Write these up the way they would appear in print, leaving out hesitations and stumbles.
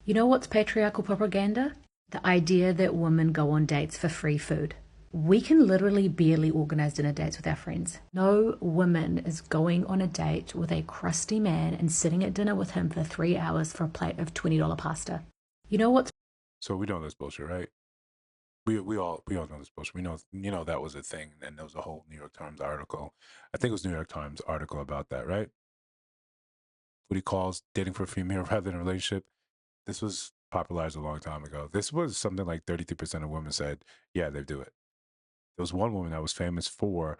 You know what's patriarchal propaganda? The idea that women go on dates for free food. We can literally barely organize dinner dates with our friends. No woman is going on a date with a crusty man and sitting at dinner with him for 3 hours for a plate of $20 pasta. You know what's So we know this bullshit, right? We all know this bullshit. We know that was a thing, and there was a whole New York Times article. I think it was New York Times article about that, right? What he calls dating for a free meal rather than a relationship. This was popularized a long time ago. This was something like 33% of women said, yeah, they do it. There was one woman that was famous for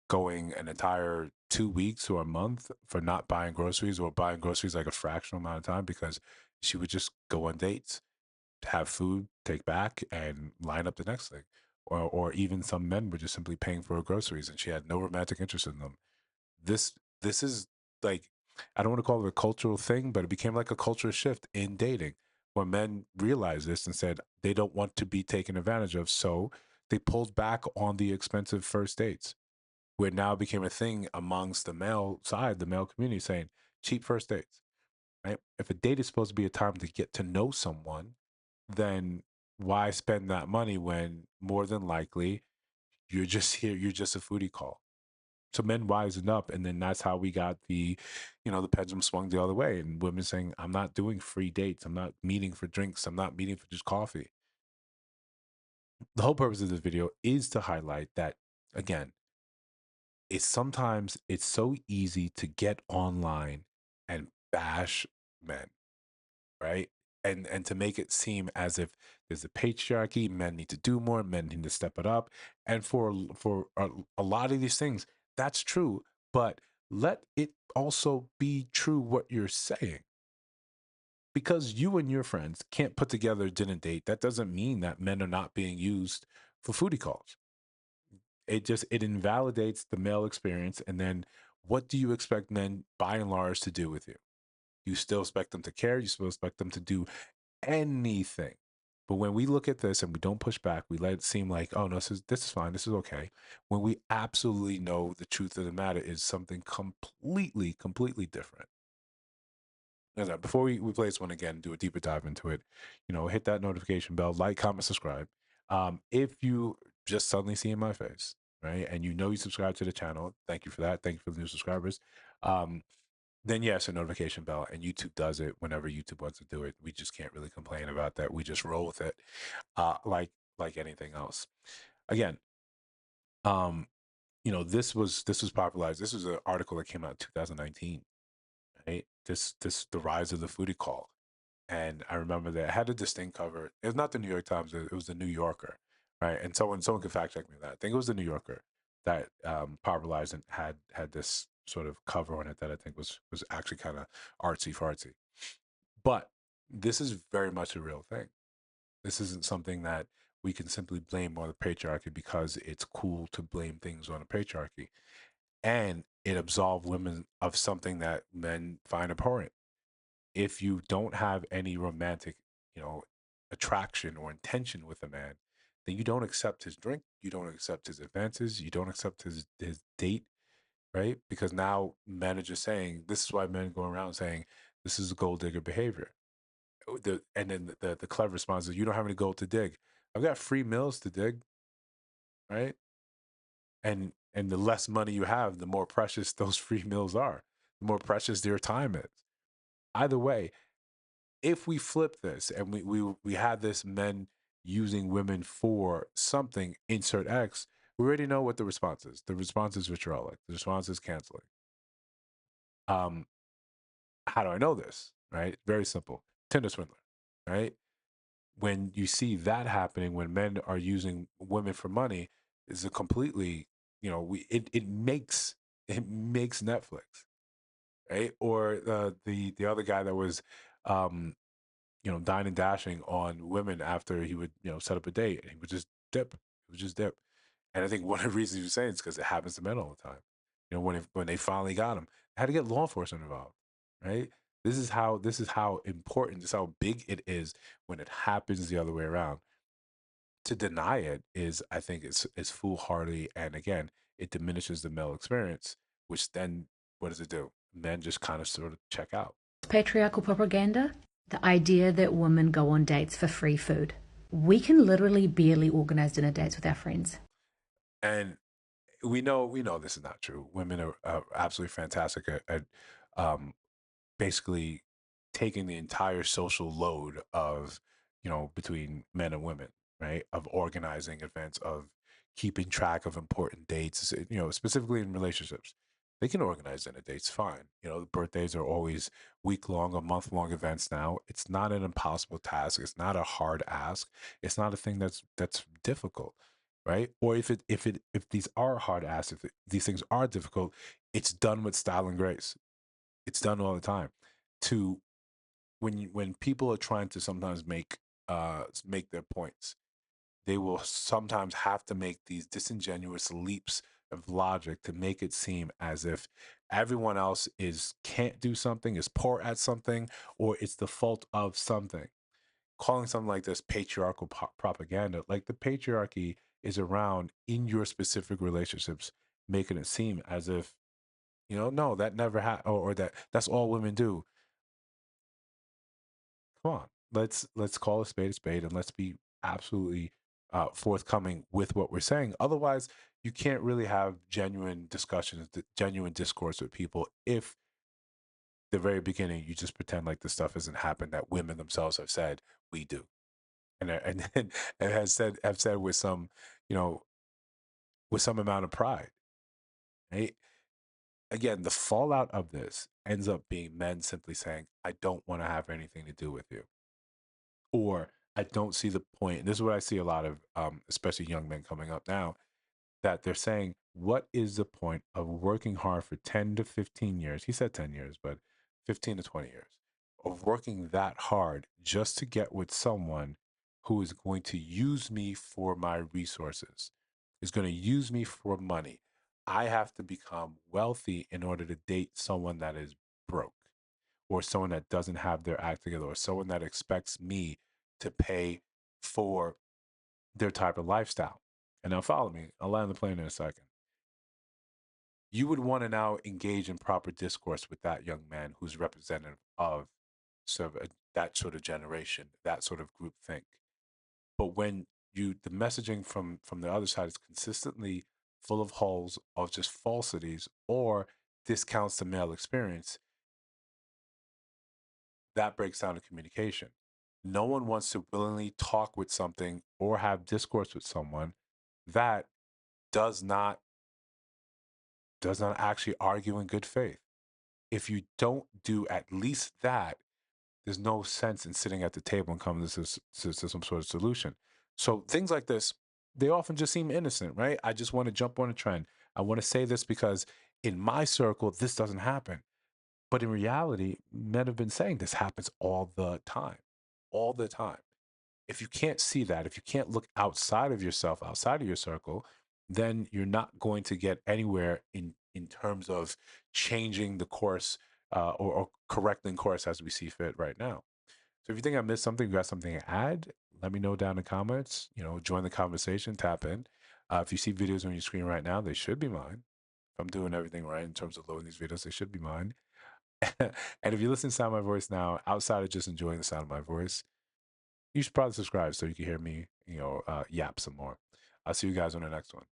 going an entire 2 weeks or a month for not buying groceries or buying groceries like a fractional amount of time because she would just go on dates, have food, take back, and line up the next thing. Or even some men were just simply paying for her groceries and she had no romantic interest in them. This is like, I don't want to call it a cultural thing, but it became like a cultural shift in dating where men realized this and said they don't want to be taken advantage of. So they pulled back on the expensive first dates, where it now became a thing amongst the male side, the male community, saying cheap first dates, right? If a date is supposed to be a time to get to know someone, then why spend that money when more than likely you're just here, you're just a foodie call. So men wising up, and then that's how we got the pendulum swung the other way, and women saying, "I'm not doing free dates. I'm not meeting for drinks. I'm not meeting for just coffee." The whole purpose of this video is to highlight that again. It's so easy to get online and bash men, right? And to make it seem as if there's a patriarchy, men need to do more, men need to step it up, and for a lot of these things, that's true. But let it also be true what you're saying, because you and your friends can't put together a dinner date. That doesn't mean that men are not being used for foodie calls. It invalidates the male experience, and then what do you expect men by and large to do with you? You still expect them to care, you still expect them to do anything. But when we look at this and we don't push back, we let it seem like, oh no, this is fine, this is okay. When we absolutely know the truth of the matter is something completely different. Before we play this one again, do a deeper dive into it, hit that notification bell, like, comment, subscribe. If you just suddenly see in my face, right, and you subscribe to the channel, thank you for that. Thank you for the new subscribers. Um, then yes, a notification bell, and YouTube does it whenever YouTube wants to do it. We just can't really complain about that. We just roll with it, like anything else. Again, um, this was popularized. This was an article that came out in 2019, right? This the rise of the foodie call. And I remember that it had a distinct cover. It was not the New York Times, it was the New Yorker, right? And someone could fact check me on that. I think it was the New Yorker that popularized and had this sort of cover on it that I think was actually kind of artsy fartsy. But this is very much a real thing. This isn't something that we can simply blame on the patriarchy because it's cool to blame things on the patriarchy. And it absolved women of something that men find abhorrent. If you don't have any romantic, you know, attraction or intention with a man, then you don't accept his drink, you don't accept his advances, you don't accept his date, right? Because now men are just saying this is why men go around saying this is gold digger behavior. And then the clever response is you don't have any gold to dig. I've got free meals to dig, right? And the less money you have, the more precious those free meals are, the more precious your time is. Either way, if we flip this and we had this men using women for something, insert X, we already know what the response is. The response is vitriolic. The response is canceling. Um, how do I know this? Right? Very simple. Tinder swindler. Right? When you see that happening, when men are using women for money, is a completely, it makes Netflix, right? Or the other guy that was um dine and dashing on women after he would, set up a date and he would just dip. He would just dip. And I think one of the reasons he was saying is because it happens to men all the time. When they finally got him, they had to get law enforcement involved, right? This is how important, this is how big it is when it happens the other way around. To deny it is, I think, is foolhardy, and again, it diminishes the male experience, which then what does it do? Men just kind of sort of check out. patriarchal propaganda? The idea that women go on dates for free food. We can literally barely organize dinner dates with our friends. And we know this is not true. Women are absolutely fantastic at um, basically taking the entire social load of, between men and women, right? Of organizing events, of keeping track of important dates, specifically in relationships. They can organize dinner dates fine. The birthdays are always week long or month long events now. It's not an impossible task. It's not a hard ask. It's not a thing that's difficult, right? Or if these are hard asks, if these things are difficult, it's done with style and grace. It's done all the time. To when people are trying to sometimes make their points, they will sometimes have to make these disingenuous leaps of logic to make it seem as if everyone else is can't do something, is poor at something, or it's the fault of something. Calling something like this patriarchal propaganda, like the patriarchy is around in your specific relationships, making it seem as if no, that never happened, or that's all women do. Come on, let's call a spade, and let's be absolutely forthcoming with what we're saying. Otherwise, you can't really have genuine discussions, genuine discourse with people if the very beginning you just pretend like the stuff hasn't happened that women themselves have said we do, and have said with some, you know with some amount of pride. Right? Again, the fallout of this ends up being men simply saying, "I don't want to have anything to do with you." Or I don't see the point. And this is what I see a lot of, especially young men coming up now, that they're saying, what is the point of working hard for 10 to 15 years? He said 10 years, but 15 to 20 years of working that hard just to get with someone who is going to use me for my resources, is going to use me for money. I have to become wealthy in order to date someone that is broke, or someone that doesn't have their act together, or someone that expects me to pay for their type of lifestyle. And now follow me, I'll land the plane in a second. You would want to now engage in proper discourse with that young man who's representative of that sort of generation, that sort of group think. But when the messaging from the other side is consistently full of holes, of just falsities or discounts the male experience, that breaks down the communication. No one wants to willingly talk with something or have discourse with someone that does not actually argue in good faith. If you don't do at least that, there's no sense in sitting at the table and coming to some sort of solution. So things like this, they often just seem innocent, right? I just want to jump on a trend. I want to say this because in my circle, this doesn't happen. But in reality, men have been saying this happens all the time, all the time. If you can't see that, if you can't look outside of yourself, outside of your circle, then you're not going to get anywhere in terms of changing the course, or correcting course as we see fit right now. So if you think I missed something, you got something to add, let me know down in the comments. Join the conversation, tap in. If you see videos on your screen right now, they should be mine. If I'm doing everything right in terms of loading these videos, they should be mine. And if you listen to the sound of my voice now, outside of just enjoying the sound of my voice, you should probably subscribe so you can hear me, yap some more. I'll see you guys on the next one.